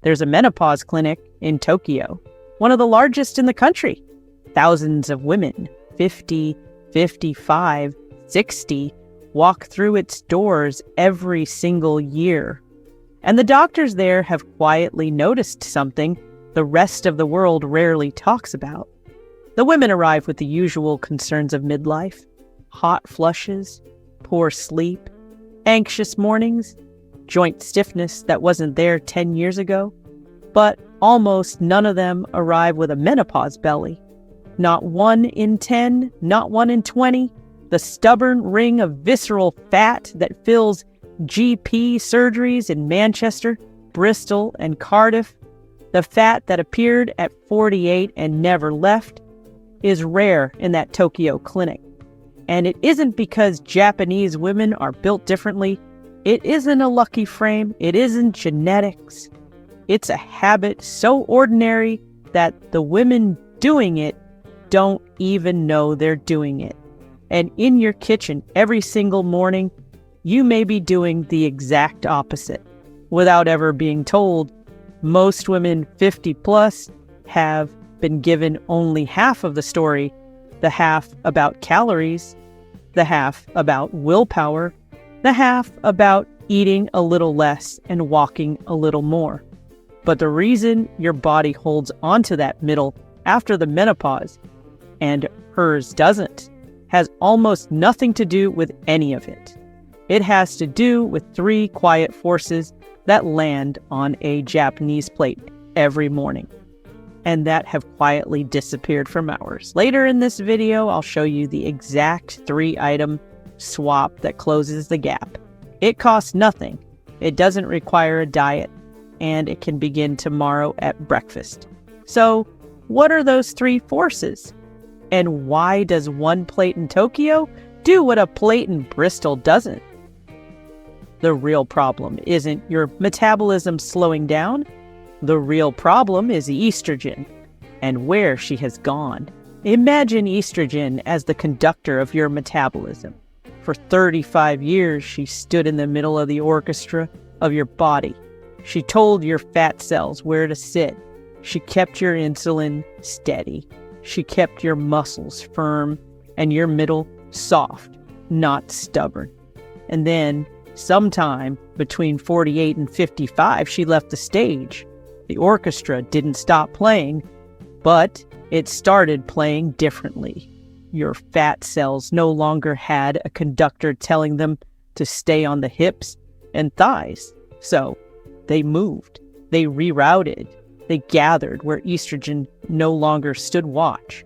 There's a menopause clinic in Tokyo, one of the largest in the country. Thousands of women, 50, 55, 60, walk through its doors every single year. And the doctors there have quietly noticed something the rest of the world rarely talks about. The women arrive with the usual concerns of midlife: hot flushes, poor sleep, anxious mornings, joint stiffness that wasn't there 10 years ago. But almost none of them arrive with a menopause belly. Not 1 in 10, not 1 in 20. The stubborn ring of visceral fat that fills GP surgeries in Manchester, Bristol, and Cardiff, the fat that appeared at 48 and never left, is rare in that Tokyo clinic. And it isn't because Japanese women are built differently. It isn't a lucky frame. It isn't genetics. It's a habit so ordinary that the women doing it don't even know they're doing it. And in your kitchen every single morning, you may be doing the exact opposite without ever being told. Most women 50 plus have been given only half of the story, the half about calories, the half about willpower, the half about eating a little less and walking a little more. But the reason your body holds onto that middle after the menopause, and hers doesn't, has almost nothing to do with any of it. It has to do with 3 quiet forces that land on a Japanese plate every morning, and that have quietly disappeared from ours. Later in this video, I'll show you the exact 3-item swap that closes the gap. It costs nothing, it doesn't require a diet, and it can begin tomorrow at breakfast. So, what are those 3 forces? And why does one plate in Tokyo do what a plate in Bristol doesn't? The real problem isn't your metabolism slowing down. The real problem is estrogen and where she has gone. Imagine estrogen as the conductor of your metabolism. For 35 years, she stood in the middle of the orchestra of your body. She told your fat cells where to sit. She kept your insulin steady. She kept your muscles firm and your middle soft, not stubborn. And then, sometime between 48 and 55, she left the stage. The orchestra didn't stop playing, but it started playing differently. Your fat cells no longer had a conductor telling them to stay on the hips and thighs. So they moved, they rerouted, they gathered where estrogen no longer stood watch,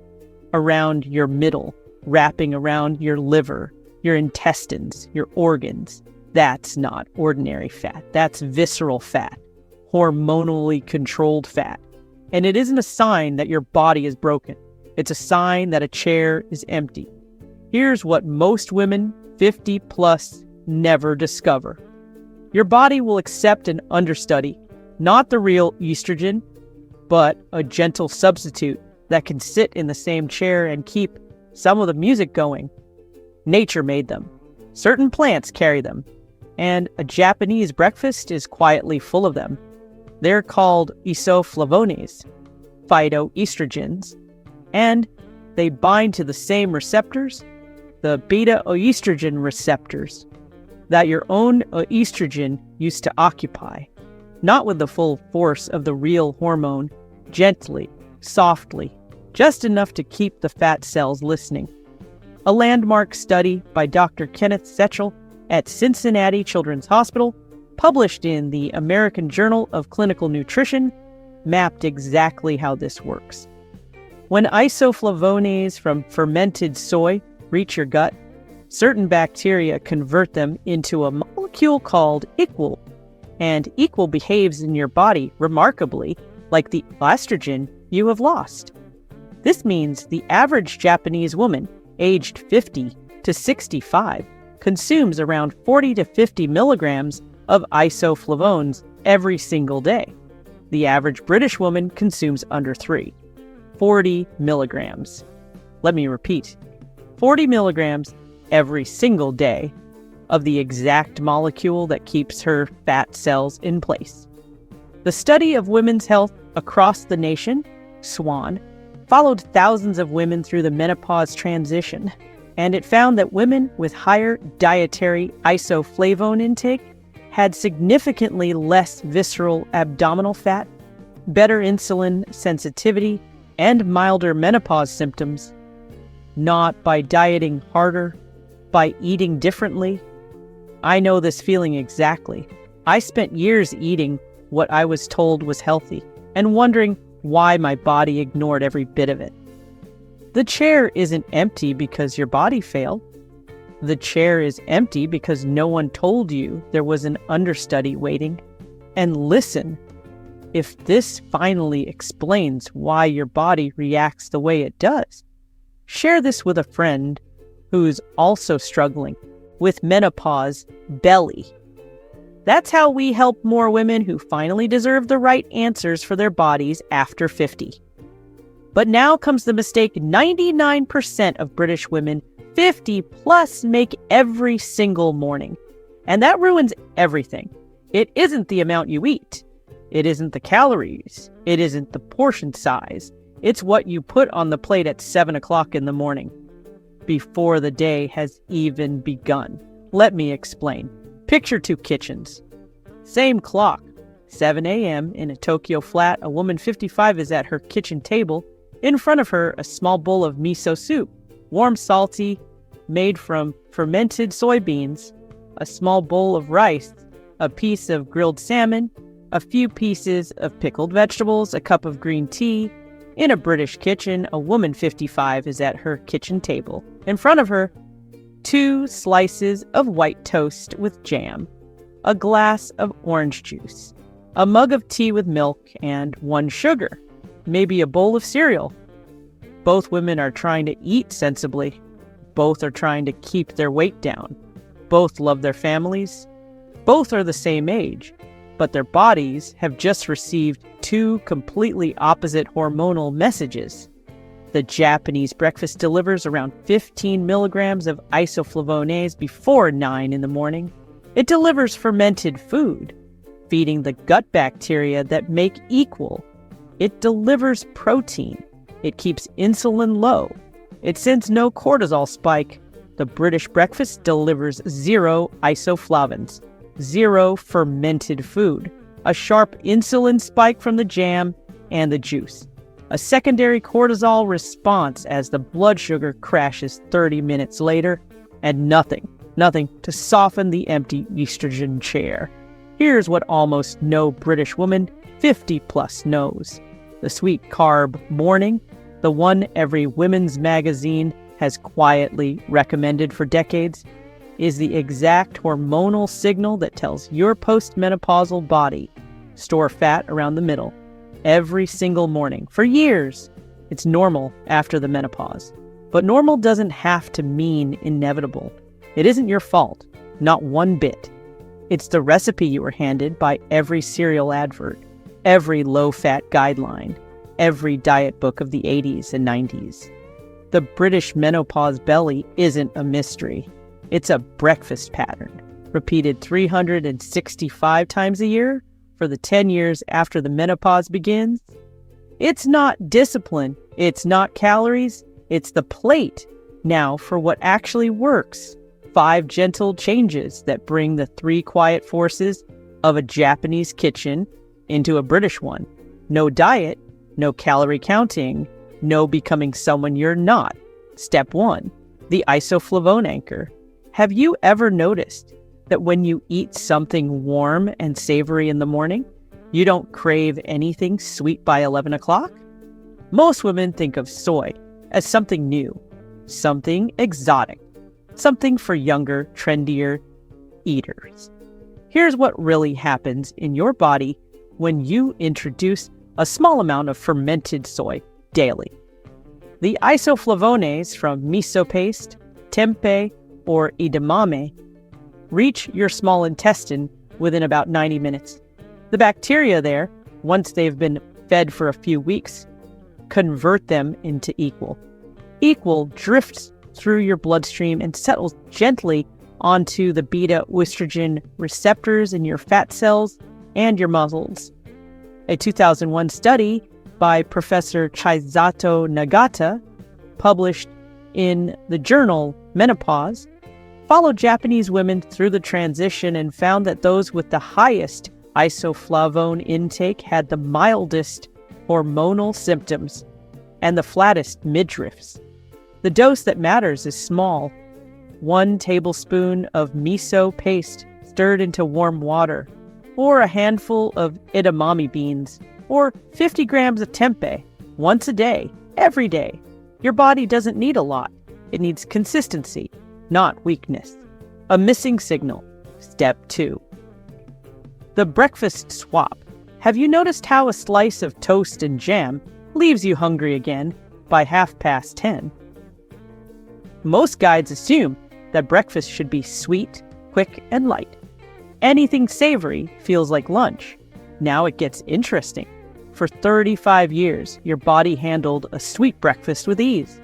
around your middle, wrapping around your liver, your intestines, your organs. That's not ordinary fat. That's visceral fat, hormonally controlled fat. And it isn't a sign that your body is broken. It's a sign that a chair is empty. Here's what most women 50 plus never discover. Your body will accept an understudy, not the real estrogen, but a gentle substitute that can sit in the same chair and keep some of the music going. Nature made them. Certain plants carry them. And a Japanese breakfast is quietly full of them. They're called isoflavones, phytoestrogens, and they bind to the same receptors, the beta-oestrogen receptors, that your own estrogen used to occupy, not with the full force of the real hormone, gently, softly, just enough to keep the fat cells listening. A landmark study by Dr. Kenneth Setchell at Cincinnati Children's Hospital, published in the American Journal of Clinical Nutrition, mapped exactly how this works. When isoflavones from fermented soy reach your gut, certain bacteria convert them into a molecule called equal, and equal behaves in your body remarkably like the estrogen you have lost. This means the average Japanese woman, aged 50 to 65, consumes around 40 to 50 milligrams of isoflavones every single day. The average British woman consumes under 3, 40 milligrams. Let me repeat, 40 milligrams every single day of the exact molecule that keeps her fat cells in place. The study of women's health across the nation, SWAN, followed thousands of women through the menopause transition, and it found that women with higher dietary isoflavone intake had significantly less visceral abdominal fat, better insulin sensitivity, and milder menopause symptoms. Not by dieting harder, by eating differently. I know this feeling exactly. I spent years eating what I was told was healthy and wondering why my body ignored every bit of it. The chair isn't empty because your body failed. The chair is empty because no one told you there was an understudy waiting. And listen, if this finally explains why your body reacts the way it does, share this with a friend who's also struggling with menopause belly. That's how we help more women who finally deserve the right answers for their bodies after 50. But now comes the mistake 99% of British women 50 plus make every single morning. And that ruins everything. It isn't the amount you eat. It isn't the calories. It isn't the portion size. It's what you put on the plate at 7 o'clock in the morning, before the day has even begun. Let me explain. Picture two kitchens. Same clock. 7 a.m. in a Tokyo flat, a woman 55 is at her kitchen table. In front of her, a small bowl of miso soup, warm, salty, made from fermented soybeans, a small bowl of rice, a piece of grilled salmon, a few pieces of pickled vegetables, a cup of green tea. In a British kitchen, a woman 55 is at her kitchen table. In front of her, 2 slices of white toast with jam, a glass of orange juice, a mug of tea with milk, and 1 sugar. Maybe a bowl of cereal. Both women are trying to eat sensibly. Both are trying to keep their weight down. Both love their families. Both are the same age, but their bodies have just received 2 completely opposite hormonal messages. The Japanese breakfast delivers around 15 milligrams of isoflavones before 9 in the morning. It delivers fermented food, feeding the gut bacteria that make equal. It delivers protein. It keeps insulin low. It sends no cortisol spike. The British breakfast delivers 0 isoflavones, 0 fermented food, a sharp insulin spike from the jam and the juice, a secondary cortisol response as the blood sugar crashes 30 minutes later, and nothing to soften the empty estrogen chair. Here's what almost no British woman 50 plus knows. The sweet carb morning, the one every women's magazine has quietly recommended for decades, is the exact hormonal signal that tells your postmenopausal body, store fat around the middle, every single morning. For years, it's normal after the menopause. But normal doesn't have to mean inevitable. It isn't your fault, not one bit. It's the recipe you were handed by every cereal advert, every low-fat guideline, every diet book of the 80s and 90s. The British menopause belly isn't a mystery. It's a breakfast pattern, repeated 365 times a year for the 10 years after the menopause begins. It's not discipline. It's not calories. It's the plate. Now for what actually works. 5 gentle changes that bring the 3 quiet forces of a Japanese kitchen into a British one. No diet, no calorie counting, no becoming someone you're not. Step 1, the isoflavone anchor. Have you ever noticed that when you eat something warm and savory in the morning, you don't crave anything sweet by 11 o'clock? Most women think of soy as something new, something exotic, something for younger, trendier eaters. Here's what really happens in your body when you introduce a small amount of fermented soy daily. The isoflavones from miso paste, tempeh, or edamame reach your small intestine within about 90 minutes. The bacteria there, once they've been fed for a few weeks, convert them into equal. Equal drifts through your bloodstream and settles gently onto the beta-estrogen receptors in your fat cells and your muscles. A 2001 study by Professor Chisato Nagata, published in the journal Menopause, followed Japanese women through the transition and found that those with the highest isoflavone intake had the mildest hormonal symptoms and the flattest midriffs. The dose that matters is small. 1 tablespoon of miso paste stirred into warm water, or a handful of edamame beans, or 50 grams of tempeh, once a day, every day. Your body doesn't need a lot. It needs consistency, not weakness. A missing signal. Step 2. The breakfast swap. Have you noticed how a slice of toast and jam leaves you hungry again by 10:30? Most guides assume that breakfast should be sweet, quick, and light. Anything savory feels like lunch. Now it gets interesting. For 35 years, your body handled a sweet breakfast with ease.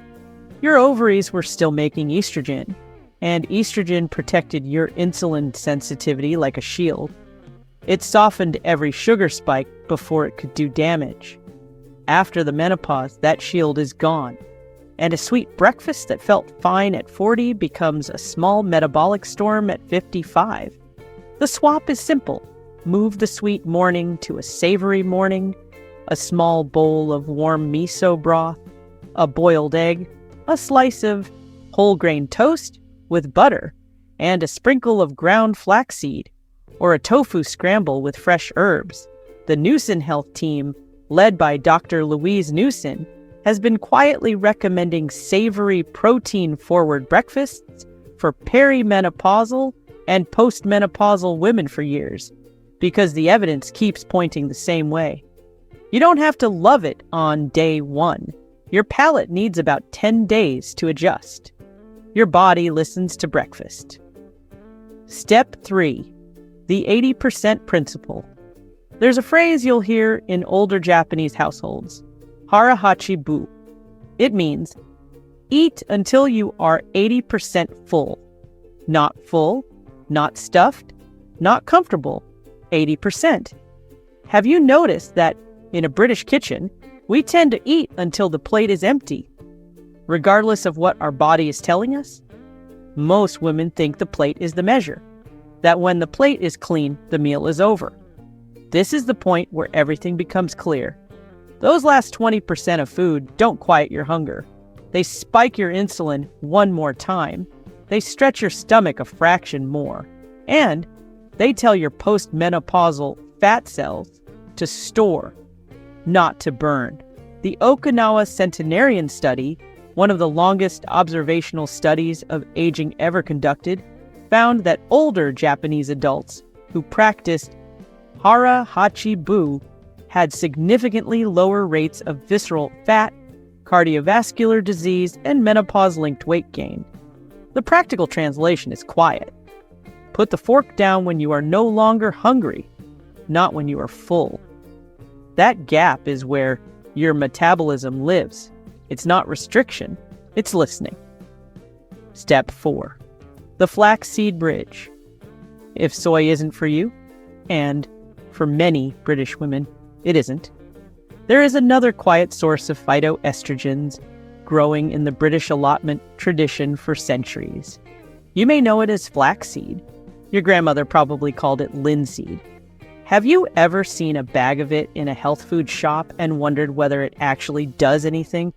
Your ovaries were still making estrogen, and estrogen protected your insulin sensitivity like a shield. It softened every sugar spike before it could do damage. After the menopause, that shield is gone, and a sweet breakfast that felt fine at 40 becomes a small metabolic storm at 55. The swap is simple. Move the sweet morning to a savory morning, a small bowl of warm miso broth, a boiled egg, a slice of whole grain toast with butter, and a sprinkle of ground flaxseed, or a tofu scramble with fresh herbs. The Newson Health team, led by Dr. Louise Newson, has been quietly recommending savory, protein-forward breakfasts for perimenopausal and postmenopausal women for years, because the evidence keeps pointing the same way. You don't have to love it on day 1. Your palate needs about 10 days to adjust. Your body listens to breakfast. Step 3. The 80% principle. There's a phrase you'll hear in older Japanese households, Hara Hachi Bu. It means, eat until you are 80% full. Not full, not stuffed, not comfortable, 80%. Have you noticed that in a British kitchen, we tend to eat until the plate is empty, regardless of what our body is telling us? Most women think the plate is the measure, that when the plate is clean, the meal is over. This is the point where everything becomes clear. Those last 20% of food don't quiet your hunger. They spike your insulin one more time. They stretch your stomach a fraction more. And they tell your postmenopausal fat cells to store, not to burn. The Okinawa Centenarian Study, one of the longest observational studies of aging ever conducted, found that older Japanese adults who practiced Hara Hachi Bu had significantly lower rates of visceral fat, cardiovascular disease, and menopause-linked weight gain. The practical translation is quiet. Put the fork down when you are no longer hungry, not when you are full. That gap is where your metabolism lives. It's not restriction, it's listening. Step 4. The flaxseed bridge. If soy isn't for you, and for many British women, it isn't, there is another quiet source of phytoestrogens growing in the British allotment tradition for centuries. You may know it as flaxseed. Your grandmother probably called it linseed. Have you ever seen a bag of it in a health food shop and wondered whether it actually does anything?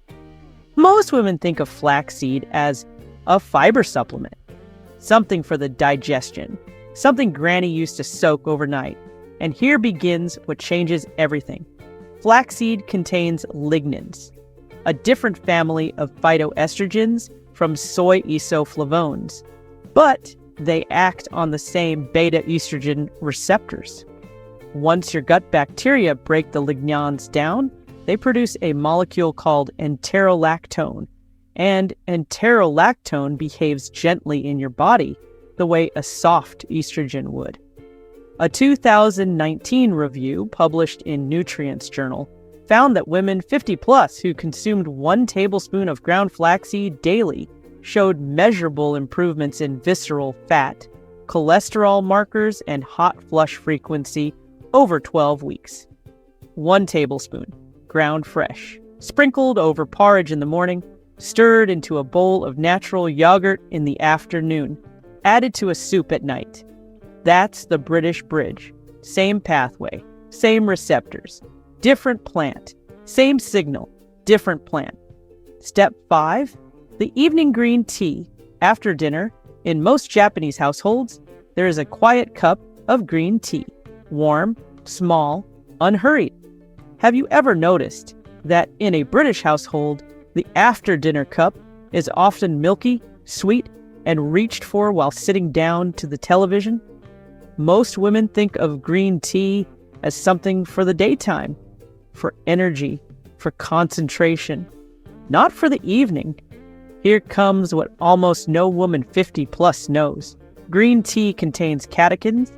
Most women think of flaxseed as a fiber supplement, something for the digestion, something Granny used to soak overnight. And here begins what changes everything. Flaxseed contains lignans, a different family of phytoestrogens from soy isoflavones, but they act on the same beta-estrogen receptors. Once your gut bacteria break the lignans down, they produce a molecule called enterolactone, and enterolactone behaves gently in your body the way a soft estrogen would. A 2019 review published in Nutrients Journal found that women 50 plus who consumed 1 tablespoon of ground flaxseed daily showed measurable improvements in visceral fat, cholesterol markers, and hot flush frequency over 12 weeks. 1 tablespoon, ground fresh, sprinkled over porridge in the morning, stirred into a bowl of natural yogurt in the afternoon, added to a soup at night. That's the British Bridge. Same pathway, same receptors, different plant, same signal, different plant. Step 5, the evening green tea. After dinner, in most Japanese households, there is a quiet cup of green tea, warm, small, unhurried. Have you ever noticed that in a British household, the after-dinner cup is often milky, sweet, and reached for while sitting down to the television? Most women think of green tea as something for the daytime, for energy, for concentration, not for the evening. Here comes what almost no woman 50 plus knows. Green tea contains catechins,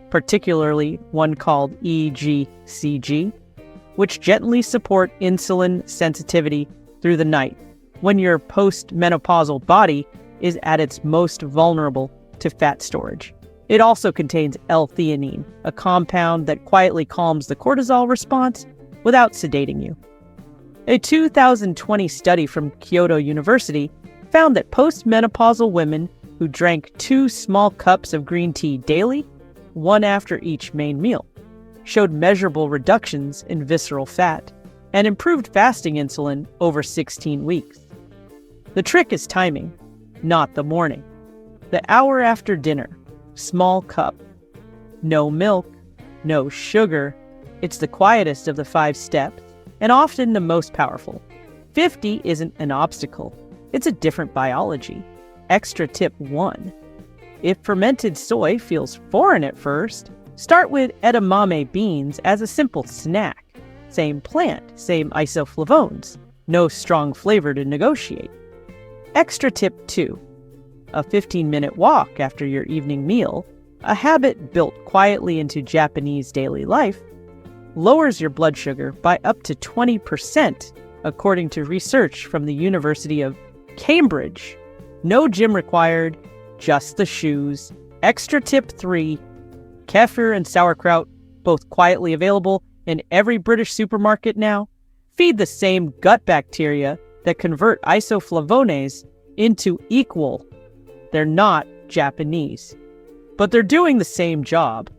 particularly one called EGCG, which gently support insulin sensitivity through the night when your post-menopausal body is at its most vulnerable to fat storage. It also contains L-theanine, a compound that quietly calms the cortisol response without sedating you. A 2020 study from Kyoto University found that postmenopausal women who drank 2 small cups of green tea daily, one after each main meal, showed measurable reductions in visceral fat and improved fasting insulin over 16 weeks. The trick is timing, not the morning. The hour after dinner, small cup. No milk, no sugar. It's the quietest of the 5 steps, and often the most powerful. 50 isn't an obstacle. It's a different biology. Extra tip 1. If fermented soy feels foreign at first, start with edamame beans as a simple snack. Same plant, same isoflavones. No strong flavor to negotiate. Extra tip 2. A 15-minute walk after your evening meal, a habit built quietly into Japanese daily life, lowers your blood sugar by up to 20%, according to research from the University of Cambridge. No gym required, just the shoes. Extra tip 3, kefir and sauerkraut, both quietly available in every British supermarket now, feed the same gut bacteria that convert isoflavones into equal. They're not Japanese, but they're doing the same job.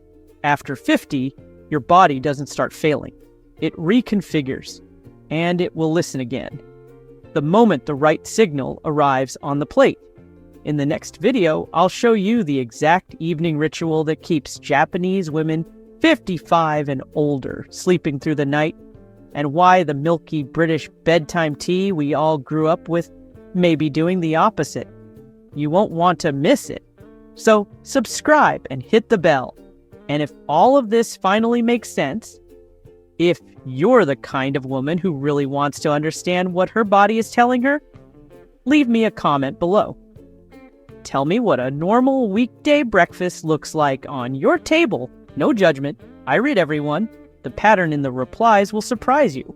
After 50, your body doesn't start failing. It reconfigures, and it will listen again, the moment the right signal arrives on the plate. In the next video, I'll show you the exact evening ritual that keeps Japanese women 55 and older sleeping through the night, and why the milky British bedtime tea we all grew up with may be doing the opposite. You won't want to miss it. So subscribe and hit the bell. And if all of this finally makes sense, if you're the kind of woman who really wants to understand what her body is telling her, leave me a comment below. Tell me what a normal weekday breakfast looks like on your table. No judgment. I read everyone. The pattern in the replies will surprise you.